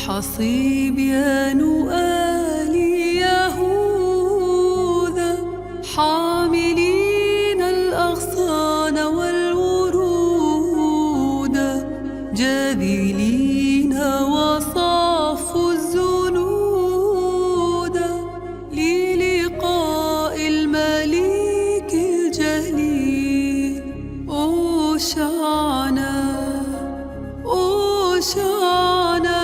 حصيبيان آل يهوذا حاملين الأغصان والورود جاذلين وصافوا الزنود للقاء الملك الجليل. أوشعنا أوشعنا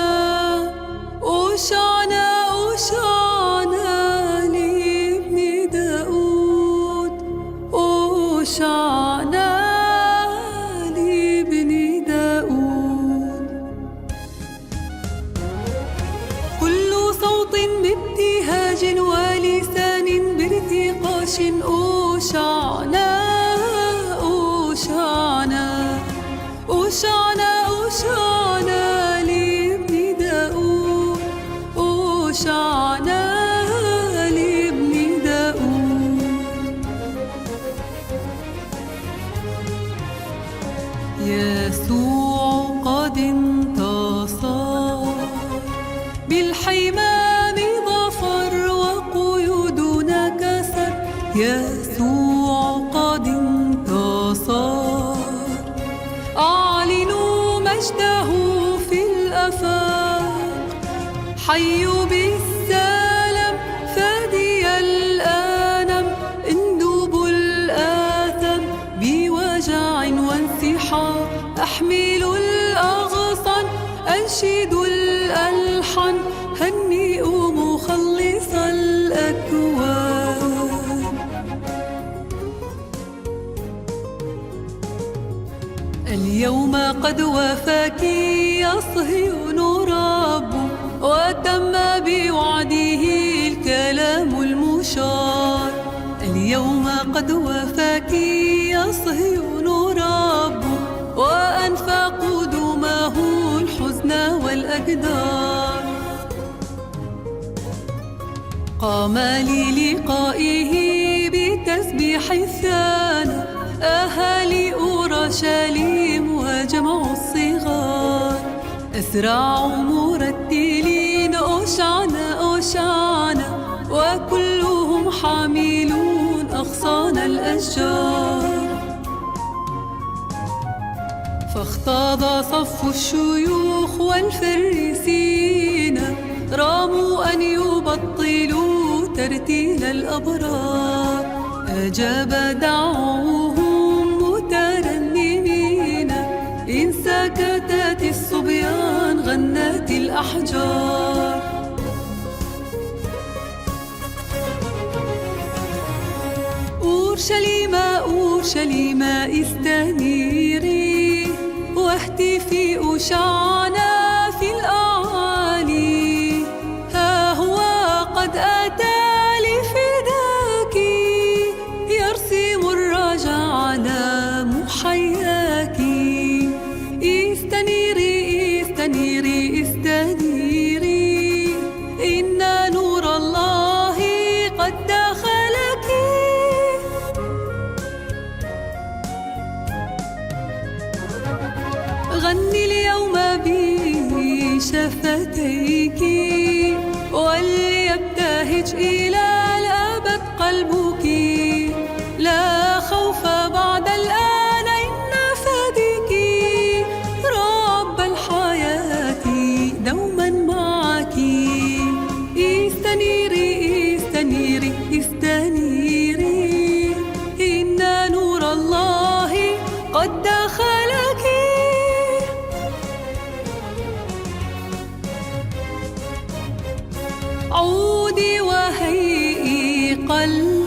أوشعنا أوشعنا لابن داود. أوشعنا لابن داود. كل صوت بابتهاج ولسان بارتقاش. أوشعنا أوشعنا أوشعنا أوشعنا لابن داود. أوشعنا لابن داود. يسوع قد انتصر بالحمام ظفر وقيودنا كسر. يسوع قد انتصر أعلنوا مجده في الآفاق. حيوا بالسلام فادي الآلام. اندبوا الآثام بوجع وانسحاق. أحملوا الأغصان أنشدوا الألحان. هنئوا مخلص الأكوان. اليوم قد وفاك يا صهيون رب وتم بوعده الكلام المشار. اليوم قد وفاك يا صهيون رب وأنفى قدومه الحزن والأقدار. قام للقائه بتسبيح الثانى أهالي أورشليم وجمع الصغار. أسرعوا مرتلين أوشعنا أوشعنا وكلهم حاملون أغصان الأشجار. فاختاض صف الشيوخ والفريسين راموا أن يبطلوا ترتيل الأبرار. أجاب دعوهم مترنمين إن سكتت الصبيان غنت الأحجار. أورشليم أورشليم استنيري واهتفي. أوشعنا في الأعالي. ها هو قد أتى لفداك يرسم الرجع على محياك. استنيري استنيري استنيري إن نور الله قد دخلك. غني اليوم بشفتيك وليبتهج إلى الأبد قلبك. لا خوف بعد الآن إن فاديك رب الحياة دوما معك. استنيري استنيري استنيري إن نور الله قد دخلك. عودي وهيئي قلبي